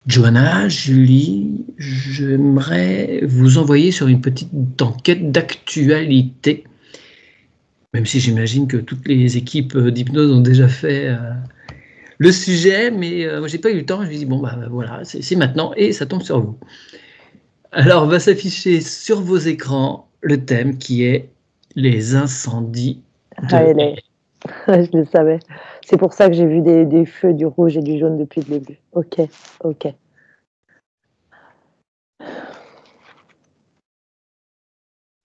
Johanna, Julie, j'aimerais vous envoyer sur une petite enquête d'actualité, même si j'imagine que toutes les équipes d'hypnose ont déjà fait le sujet, mais moi j'ai pas eu le temps. Je me dis bon bah voilà, c'est maintenant et ça tombe sur vous. Alors va s'afficher sur vos écrans le thème qui est les incendies de. Je le savais. C'est pour ça que j'ai vu des feux, du rouge et du jaune depuis le début. Ok.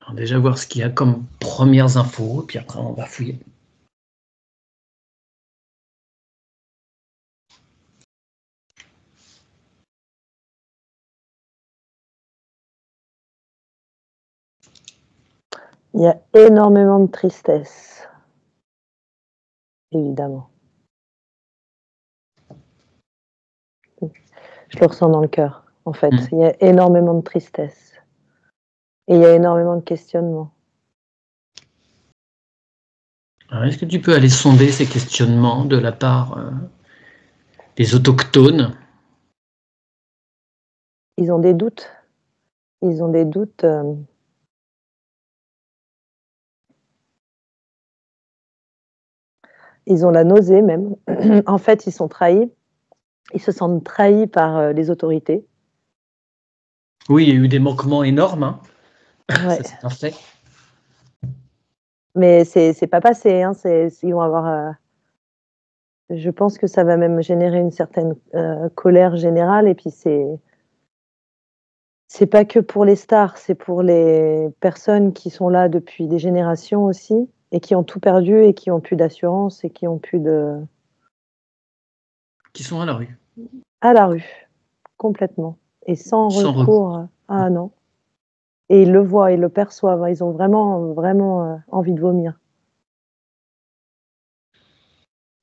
Alors déjà voir ce qu'il y a comme premières infos, puis après on va fouiller. Il y a énormément de tristesse, évidemment. Je le ressens dans le cœur, en fait. Il y a énormément de tristesse. Et il y a énormément de questionnements. Alors, est-ce que tu peux aller sonder ces questionnements de la part des autochtones? Ils ont des doutes. Ils ont des doutes. Ils ont la nausée même. En fait, ils sont trahis. Ils se sentent trahis par les autorités. Oui, il y a eu des manquements énormes. Hein. Ouais. Ça, c'est un fait. Mais c'est pas passé. Hein. Ils vont avoir. Je pense que ça va même générer une certaine colère générale. Et puis c'est pas que pour les stars, c'est pour les personnes qui sont là depuis des générations aussi et qui ont tout perdu et qui ont plus d'assurance et qui ont plus de. Qui sont à la rue. À la rue, complètement. Et sans recours. Ah non. Et ils le voient, ils le perçoivent. Ils ont vraiment envie de vomir.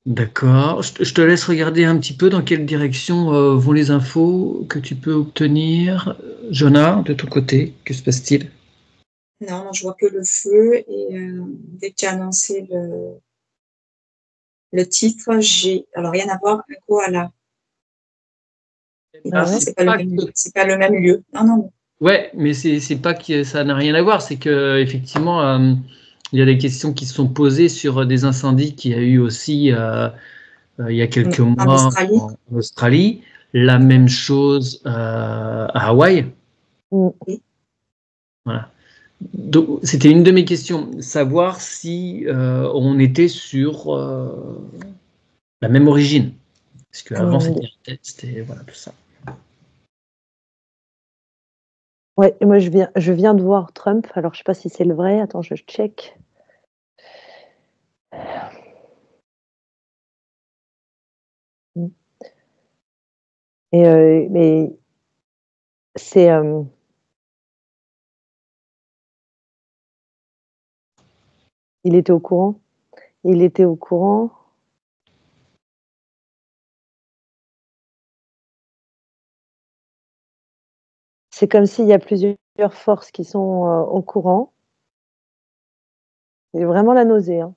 D'accord. Je te laisse regarder un petit peu dans quelle direction vont les infos que tu peux obtenir. Jonah, de ton côté, que se passe-t-il? Non, je vois que le feu et dès que tu as annoncé le titre, j'ai... Alors, rien à voir, un koala. C'est pas le même lieu. Non. Ouais, mais c'est pas que ça n'a rien à voir, c'est que effectivement, il y a des questions qui se sont posées sur des incendies qu'il y a eu aussi il y a quelques mois en Australie. La même chose à Hawaï. Oui. Voilà. Donc, c'était une de mes questions, savoir si on était sur la même origine. Parce qu'avant, c'était voilà, tout ça. Ouais, moi je viens de voir Trump, alors je sais pas si c'est le vrai, attends, je check. Mais c'est il était au courant. C'est comme s'il y a plusieurs forces qui sont au courant. C'est vraiment la nausée. Hein.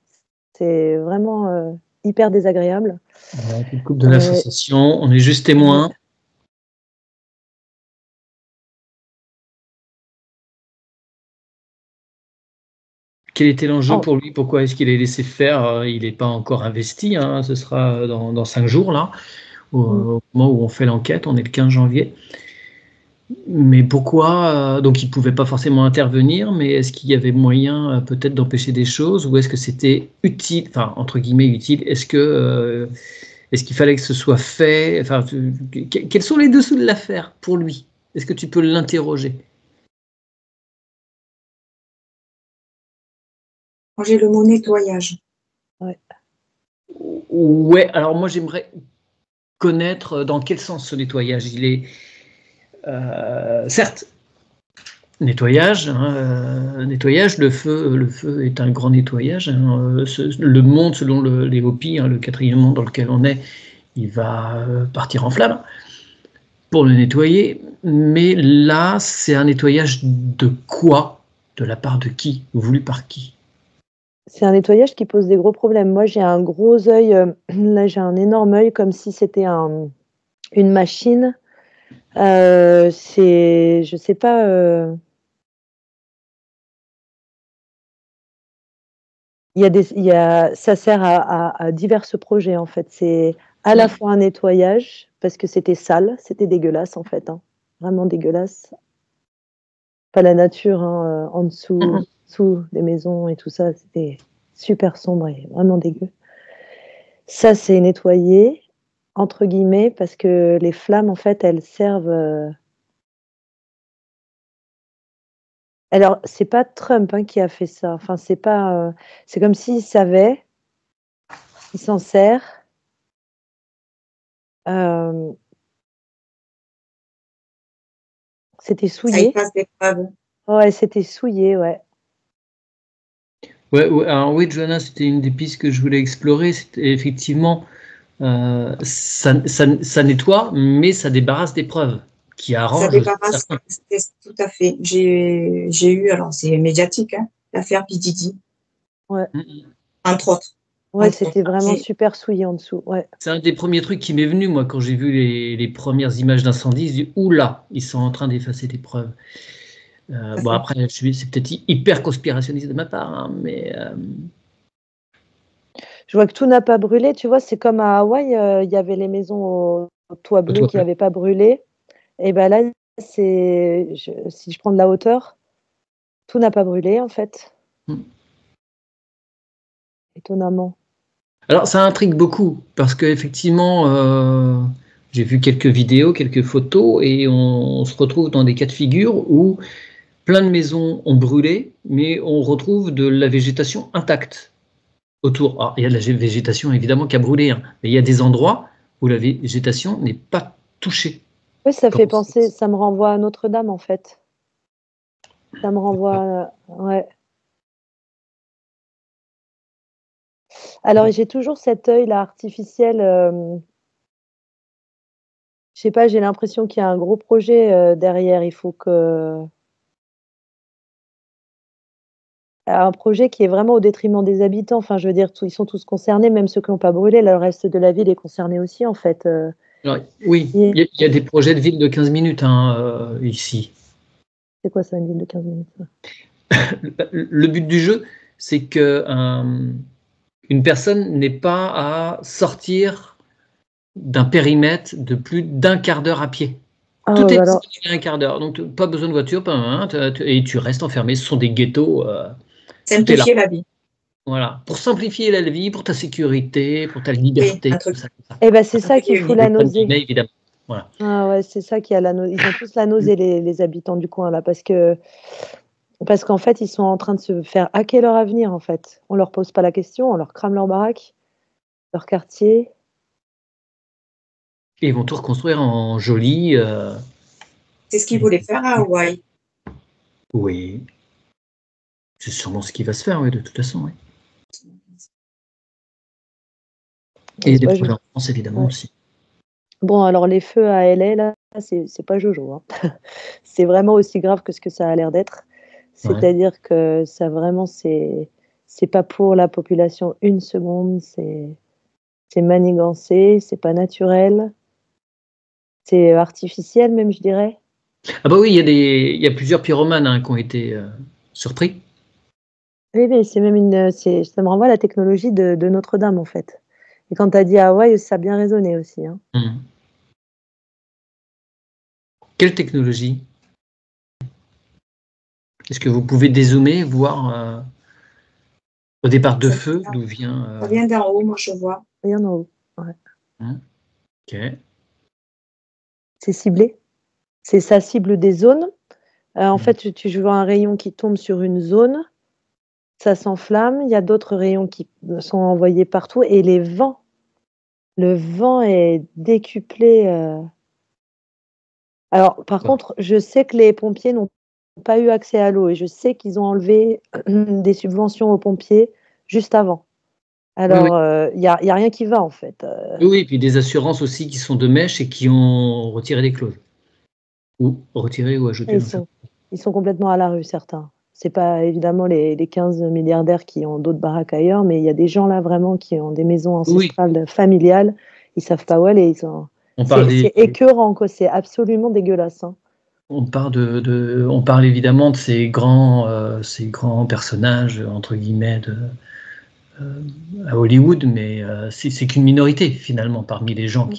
C'est vraiment hyper désagréable. Voilà, coupe de l'association, on est juste témoin. Quel était l'enjeu pour lui? Pourquoi est-ce qu'il est laissé faire? Il n'est pas encore investi, hein. Ce sera dans 5 jours, là, au moment où on fait l'enquête, on est le 15 janvier. Mais pourquoi? Donc il ne pouvait pas forcément intervenir, mais est-ce qu'il y avait moyen peut-être d'empêcher des choses, ou est-ce que c'était utile, enfin entre guillemets utile, est-ce qu'il fallait que ce soit fait? Enfin, quels sont les dessous de l'affaire pour lui? Est-ce que tu peux l'interroger? Moi, j'ai le mot nettoyage. Ouais, alors moi j'aimerais connaître dans quel sens ce nettoyage. Il est certes nettoyage, le feu est un grand nettoyage. Le monde, selon les Hopis, le 4e monde dans lequel on est, il va partir en flammes pour le nettoyer. Mais là, c'est un nettoyage de quoi? De la part de qui? Voulu par qui? C'est un nettoyage qui pose des gros problèmes. Moi, j'ai un gros œil, là j'ai un énorme œil comme si c'était une machine Je sais pas. Ça sert à divers projets en fait. C'est à la fois un nettoyage parce que c'était sale, c'était dégueulasse en fait, hein. Vraiment dégueulasse. Pas la nature, hein, en dessous des maisons et tout ça, c'était super sombre et vraiment dégueu. Ça, c'est nettoyé entre guillemets parce que les flammes en fait, elles servent. Alors, c'est pas Trump, hein, qui a fait ça. Enfin, c'est pas. C'est comme s'il savait, il s'en sert. C'était Ça y souillé. passe des preuves. Ouais, c'était souillé, ouais. Ouais, alors oui, Johanna, c'était une des pistes que je voulais explorer. C'était effectivement, ça nettoie, mais ça débarrasse des preuves, qui Ça arrange aussi débarrasse, certains. tout à fait. J'ai eu, alors c'est médiatique, hein, l'affaire P. Diddy, Ouais, entre autres. ouais, c'était vraiment super souillé en dessous. Ouais. C'est un des premiers trucs qui m'est venu, moi, quand j'ai vu les premières images d'incendie. Je dis, oula, ils sont en train d'effacer des preuves. Bon, après, c'est peut-être hyper conspirationniste de ma part, hein, mais Je vois que tout n'a pas brûlé. Tu vois, c'est comme à Hawaï, il y avait les maisons au toit bleu qui n'avaient pas brûlé. Et ben là, si je prends de la hauteur, tout n'a pas brûlé en fait. Étonnamment. alors, ça intrigue beaucoup parce qu'effectivement, j'ai vu quelques vidéos, quelques photos, et on se retrouve dans des cas de figure où plein de maisons ont brûlé, mais on retrouve de la végétation intacte autour. Alors, il y a de la végétation évidemment qui a brûlé, hein, mais il y a des endroits où la végétation n'est pas touchée. Oui, ça fait penser, ça me renvoie à Notre-Dame en fait. Ça me renvoie, ouais. Alors, j'ai toujours cet œil là artificiel. Je sais pas, j'ai l'impression qu'il y a un gros projet derrière. Il faut que un projet qui est vraiment au détriment des habitants. Enfin, je veux dire, ils sont tous concernés, même ceux qui n'ont pas brûlé. Le reste de la ville est concerné aussi, en fait. Alors, oui, il y a des projets de ville de 15 minutes, hein, ici. C'est quoi ça, une ville de 15 minutes? Le but du jeu, c'est que une personne n'ait pas à sortir d'un périmètre de plus d'un quart d'heure à pied. Tout est disponible à un quart d'heure, donc pas besoin de voiture, et tu restes enfermé. Ce sont des ghettos. Simplifier la vie. Voilà, pour simplifier la vie, pour ta sécurité, pour ta liberté. Oui, tout ça. Eh ben, c'est ça qui fout la nausée. Évidemment. Voilà. Ah ouais, c'est ça qui a la nausée. Ils ont tous la nausée, les habitants du coin là, parce qu'en fait, ils sont en train de se faire hacker leur avenir. En fait, on leur pose pas la question, on leur crame leur baraque, leur quartier. Et ils vont tout reconstruire en joli. C'est ce qu'ils voulaient faire à Hawaï. Oui. C'est sûrement ce qui va se faire, oui, de toute façon, oui. Et des projets en France, évidemment, aussi. Bon, alors les feux à LA, là, c'est pas Jojo, hein. C'est vraiment aussi grave que ce que ça a l'air d'être. C'est-à-dire que ça vraiment, c'est pas pour la population une seconde, c'est manigancé, c'est pas naturel, c'est artificiel même, je dirais. Ah bah oui, il y a plusieurs pyromanes, hein, qui ont été surpris. Oui, mais c'est même ça me renvoie à la technologie de Notre-Dame, en fait. Et quand tu as dit Hawaï, ça a bien résonné aussi, hein. Quelle technologie? Est-ce que vous pouvez dézoomer, voir au départ de feu, d'où vient... Ça vient d'en haut, moi je vois. Ça vient d'en haut, ouais. Ok. C'est ciblé. Ça cible des zones. En fait, tu vois un rayon qui tombe sur une zone, ça s'enflamme, il y a d'autres rayons qui sont envoyés partout et le vent est décuplé. Alors, par contre, je sais que les pompiers n'ont pas eu accès à l'eau et je sais qu'ils ont enlevé des subventions aux pompiers juste avant. Alors, il n'y a rien qui va en fait. Oui, et puis des assurances aussi qui sont de mèche et qui ont retiré des clauses. Ou retiré ou ajouté. Ils sont complètement à la rue, certains. C'est pas évidemment les 15 milliardaires qui ont d'autres baraques ailleurs, mais il y a des gens là vraiment qui ont des maisons ancestrales familiales. Ils savent pas où aller. On parle C'est écœurant, quoi. C'est absolument dégueulasse. Hein. On parle évidemment de ces grands personnages, entre guillemets, à Hollywood, mais c'est qu'une minorité, finalement, parmi les gens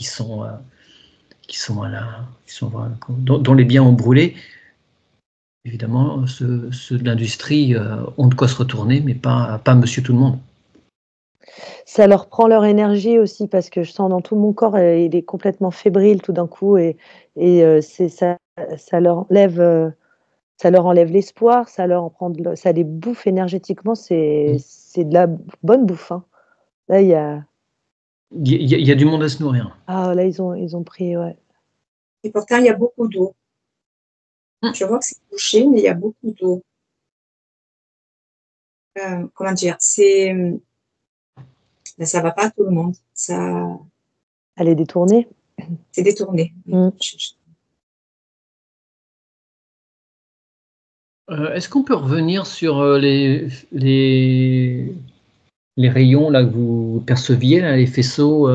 dont les biens ont brûlé. Évidemment, ceux de l'industrie ont de quoi se retourner, mais pas monsieur tout le monde. Ça leur prend leur énergie aussi, parce que je sens dans tout mon corps, il est complètement fébrile tout d'un coup, et ça leur enlève l'espoir, ça les bouffe énergétiquement, c'est de la bonne bouffe. Hein. Là, il y a du monde à se nourrir. Ah, là, ils ont pris, ouais. Et pourtant, il y a beaucoup d'eau. Je vois que c'est bouché, mais il y a beaucoup d'eau. Comment dire, ça va pas à tout le monde. Elle est détournée. C'est détourné. Est-ce qu'on peut revenir sur les rayons là que vous perceviez, là, les faisceaux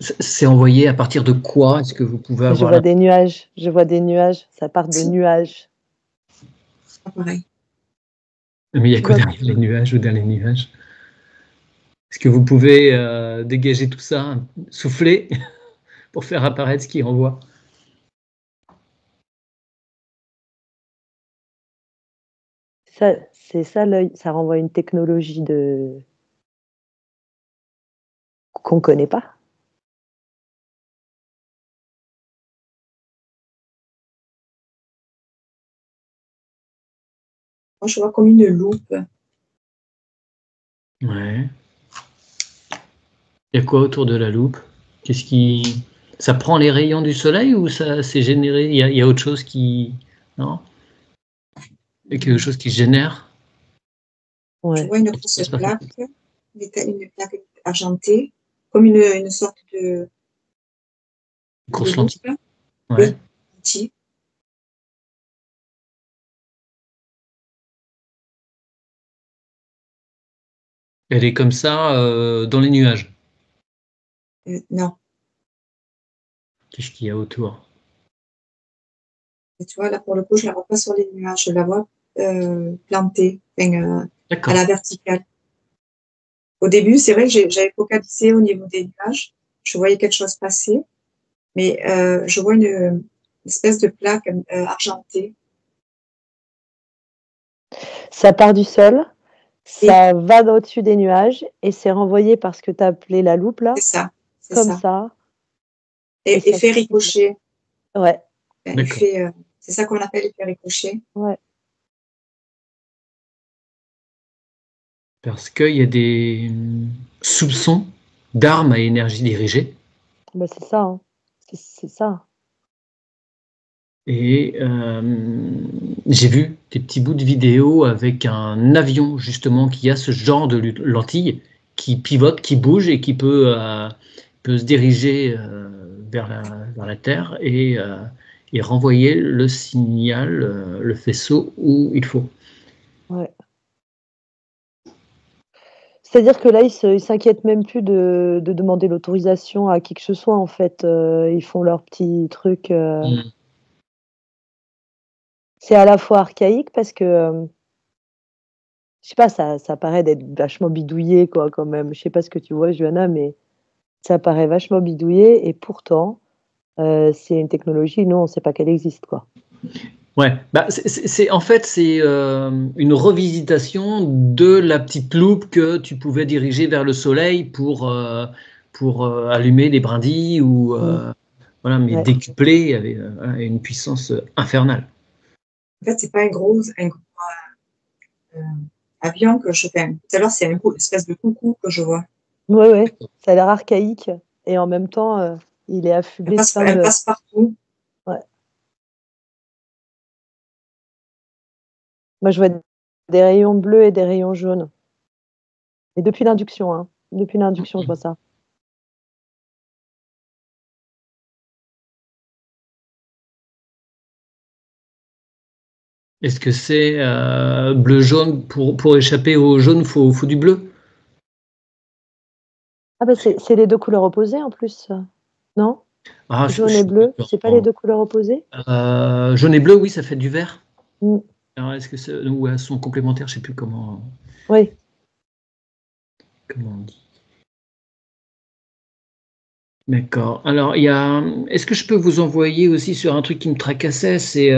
c'est envoyé à partir de quoi? Est-ce que vous pouvez avoir... Je vois des nuages, ça part de nuages. C'est pas pareil. Mais il y a quoi derrière les nuages ou dans les nuages? Est-ce que vous pouvez dégager tout ça, souffler, pour faire apparaître ce qui envoie? C'est ça l'œil, ça renvoie une technologie qu'on ne connaît pas. Moi, je vois comme une loupe. Ouais. Il y a quoi autour de la loupe? Ça prend les rayons du soleil ou ça s'est généré? Il y a autre chose qui... Non? Il y a quelque chose qui génère? Ouais. Je vois une grosse plaque, une plaque argentée, comme une sorte de... Grosse lentille. Ouais. Lentille. Elle est comme ça dans les nuages? Non. Qu'est-ce qu'il y a autour? Et tu vois, là, pour le coup, je ne la vois pas sur les nuages, je la vois plantée, à la verticale. Au début, c'est vrai que j'avais focalisé au niveau des nuages, je voyais quelque chose passer, mais je vois une espèce de plaque argentée. Ça part du sol, ça va au-dessus des nuages et c'est renvoyé par ce que tu as appelé la loupe là. C'est ça. Comme ça. Et fait ricocher. Ouais. C'est ça qu'on appelle effet ricochet. Ouais. Parce qu'il y a des soupçons d'armes à énergie dirigée. Bah, c'est ça. Hein. C'est ça. Et j'ai vu des petits bouts de vidéo avec un avion justement qui a ce genre de lentille qui pivote, qui bouge et qui peut se diriger vers la Terre et renvoyer le signal, le faisceau où il faut. Ouais. C'est-à-dire que là, ils s'inquiètent même plus de demander l'autorisation à qui que ce soit, en fait. Ils font leur petit truc. C'est à la fois archaïque parce que, je sais pas, ça paraît d'être vachement bidouillé, quoi, quand même. Je sais pas ce que tu vois, Johanna, mais ça paraît vachement bidouillé et pourtant, c'est une technologie, nous, on sait pas qu'elle existe, quoi. Ouais, bah en fait, c'est une revisitation de la petite loupe que tu pouvais diriger vers le soleil pour allumer des brindilles ou voilà, mais décuplé avec une puissance infernale. En fait, c'est pas un gros avion que je fais. Tout à l'heure, c'est une espèce de coucou que je vois. Ouais, ça a l'air archaïque et en même temps, il est affublé. Elle passe partout. Ouais. Moi, je vois des rayons bleus et des rayons jaunes. Et depuis l'induction, hein. Depuis l'induction, je vois ça. Est-ce que c'est bleu-jaune pour échapper au jaune, faut du bleu? Ah bah c'est les deux couleurs opposées en plus. Non? Ah, Jaune et bleu, d'accord. c'est pas les deux couleurs opposées? Jaune et bleu, oui, ça fait du vert. Mm. Alors, est-ce que ou elles sont complémentaires? Je sais plus Oui. comment on dit. D'accord. Alors, est-ce que je peux vous envoyer aussi sur un truc qui me tracassait, c'est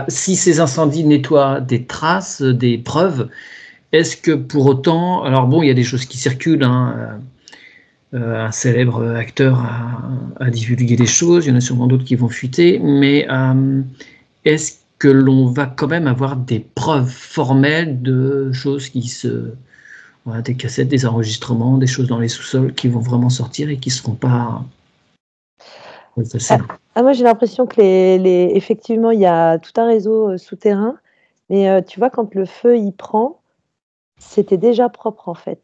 si ces incendies nettoient des traces, des preuves, est-ce que pour autant, alors bon, il y a des choses qui circulent, hein, un célèbre acteur a divulgué des choses, il y en a sûrement d'autres qui vont fuiter, mais est-ce que l'on va quand même avoir des preuves formelles de choses voilà, des cassettes, des enregistrements, des choses dans les sous-sols qui vont vraiment sortir et qui ne seront pas faciles? Moi, j'ai l'impression que effectivement, il y a tout un réseau souterrain, mais tu vois, quand le feu y prend, c'était déjà propre en fait.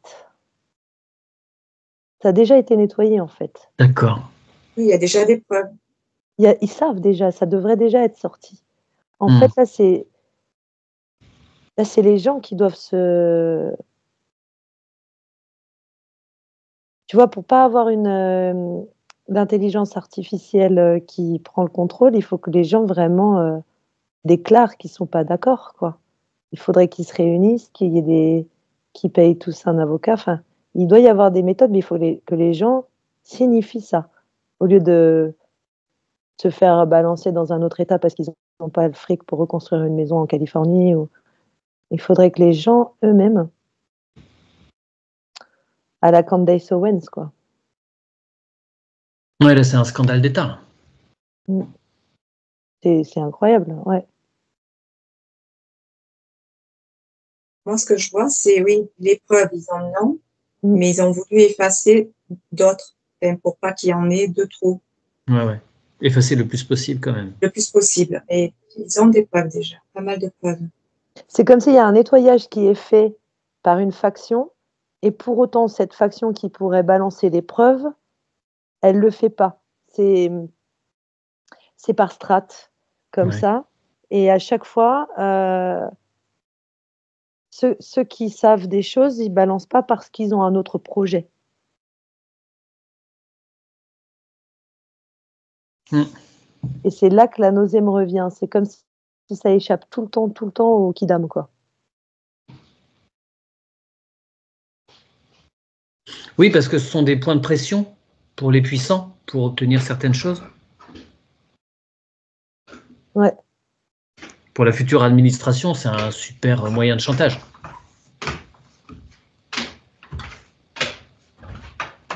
Ça a déjà été nettoyé en fait. D'accord. Oui, il y a déjà des preuves. Ils savent déjà, ça devrait déjà être sorti. En fait, là, c'est les gens qui doivent tu vois, pour pas avoir l'intelligence artificielle qui prend le contrôle, il faut que les gens vraiment déclarent qu'ils sont pas d'accord, quoi. Il faudrait qu'ils se réunissent, qu'il y ait qui payent tous un avocat. Enfin, il doit y avoir des méthodes, mais il faut que les gens signifient ça, au lieu de se faire balancer dans un autre État parce qu'ils n'ont pas le fric pour reconstruire une maison en Californie. Il faudrait que les gens eux-mêmes, à la Candace Owens, quoi. Ouais, là, c'est un scandale d'État. C'est incroyable, ouais. Moi, ce que je vois, c'est, oui, les preuves, ils en ont, mais ils ont voulu effacer d'autres, pour pas qu'il y en ait de trop. Ouais. Effacer le plus possible quand même. Le plus possible. Et ils ont des preuves déjà, pas mal de preuves. C'est comme s'il y a un nettoyage qui est fait par une faction, et pour autant, cette faction qui pourrait balancer les preuves, elle le fait pas. C'est par strates, comme ça. Et à chaque fois, ceux qui savent des choses, ils balancent pas parce qu'ils ont un autre projet. Et c'est là que la nausée me revient. C'est comme si ça échappe tout le temps au kidam, quoi. Oui, parce que ce sont des points de pression pour les puissants, pour obtenir certaines choses. Ouais. Pour la future administration, c'est un super moyen de chantage.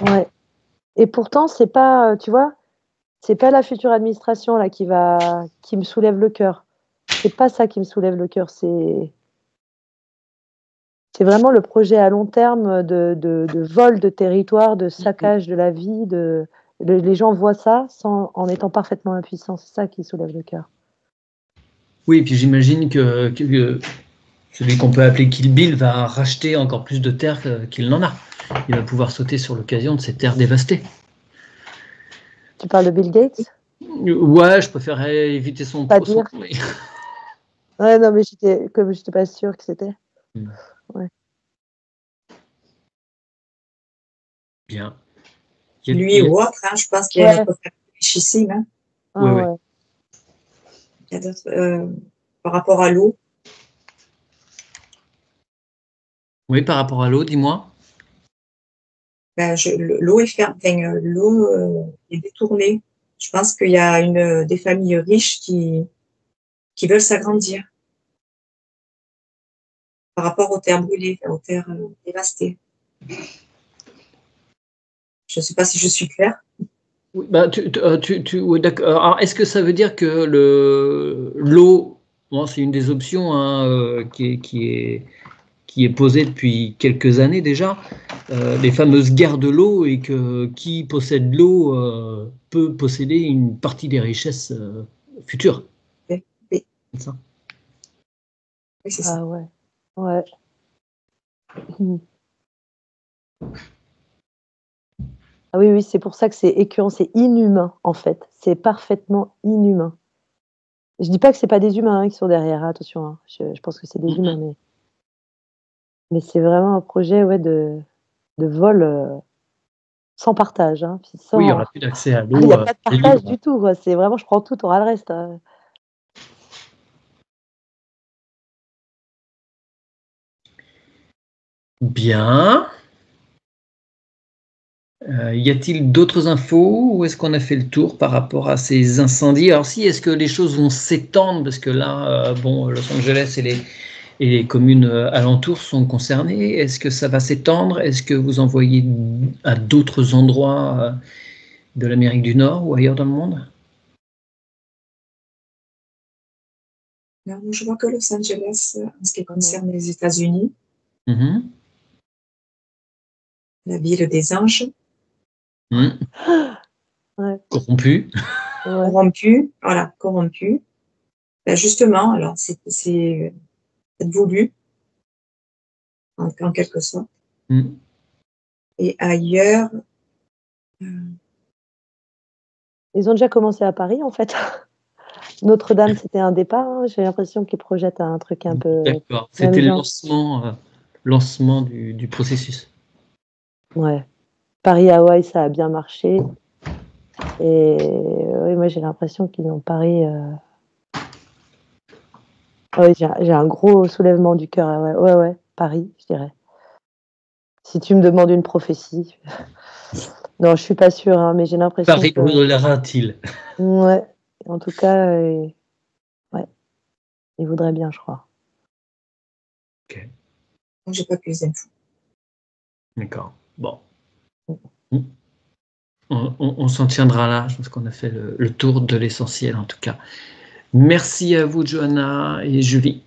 Ouais. Et pourtant, c'est pas, tu vois, c'est pas la future administration là qui me soulève le cœur. C'est pas ça qui me soulève le cœur. C'est vraiment le projet à long terme de vol de territoire, de saccage de la vie. Les gens voient ça en étant parfaitement impuissants. C'est ça qui soulève le cœur. Oui, et puis j'imagine que celui qu'on peut appeler Kill Bill va racheter encore plus de terres qu'il n'en a. Il va pouvoir sauter sur l'occasion de ces terres dévastées. Tu parles de Bill Gates? Ouais, je préférerais éviter son nom. Mais... Ouais, non, mais comme j'étais pas sûre que c'était. Ouais. Bien. Lui ou autre, hein, je pense qu'il y a une richissime. Hein. Ouais. Il y a d'autres, par rapport à l'eau. Oui, par rapport à l'eau, dis-moi. L'eau est l'eau est détournée. Je pense qu'il y a des familles riches qui veulent s'agrandir par rapport aux terres brûlées, aux terres dévastées. Je ne sais pas si je suis claire. Oui, d'accord. Alors, est-ce que ça veut dire que l'eau, bon, c'est une des options hein, qui est posée depuis quelques années déjà, les fameuses guerres de l'eau et que qui possède l'eau peut posséder une partie des richesses futures. Oui. C'est ça. Oui, c'est ça. Ah ouais. Ouais. Ah oui, c'est pour ça que c'est écœurant, c'est inhumain en fait. C'est parfaitement inhumain. Je dis pas que c'est pas des humains qui sont derrière, hein, attention. Hein. Je pense que c'est des humains, mais c'est vraiment un projet de vol sans partage. Hein, puis sans... Oui, il n'y aura plus d'accès à l'eau. Il n'y a pas de partage du tout. C'est vraiment, je prends tout, tu auras le reste. Bien. Y a-t-il d'autres infos ou est-ce qu'on a fait le tour par rapport à ces incendies? Alors si, est-ce que les choses vont s'étendre? Parce que là, bon, Los Angeles et les communes alentours sont concernées. Est-ce que ça va s'étendre? Est-ce que vous envoyez à d'autres endroits de l'Amérique du Nord ou ailleurs dans le monde? Alors, je vois que Los Angeles, en ce qui concerne les États-Unis, la ville des anges. Ouais. Corrompu. Corrompu, voilà, corrompu. Ben justement, alors c'est voulu, en quelque sorte. Et ailleurs... Ils ont déjà commencé à Paris, en fait. Notre-Dame, c'était un départ. Hein. J'ai l'impression qu'ils projettent un truc un peu... D'accord, c'était le lancement du processus. Ouais. Paris-Hawaï, ça a bien marché. Et oui, moi, j'ai l'impression qu'ils ont Paris... Oui, j'ai un gros soulèvement du cœur. Ouais, Paris, je dirais. Si tu me demandes une prophétie... Non, je suis pas sûre, hein, mais j'ai l'impression Paris brûlera-t-il? Ouais, en tout cas, ouais, il voudrait bien, je crois. Ok. J'ai pas plus d'infos. D'accord. Bon. On s'en tiendra là. Je pense qu'on a fait le tour de l'essentiel, en tout cas. Merci à vous, Johanna et Julie.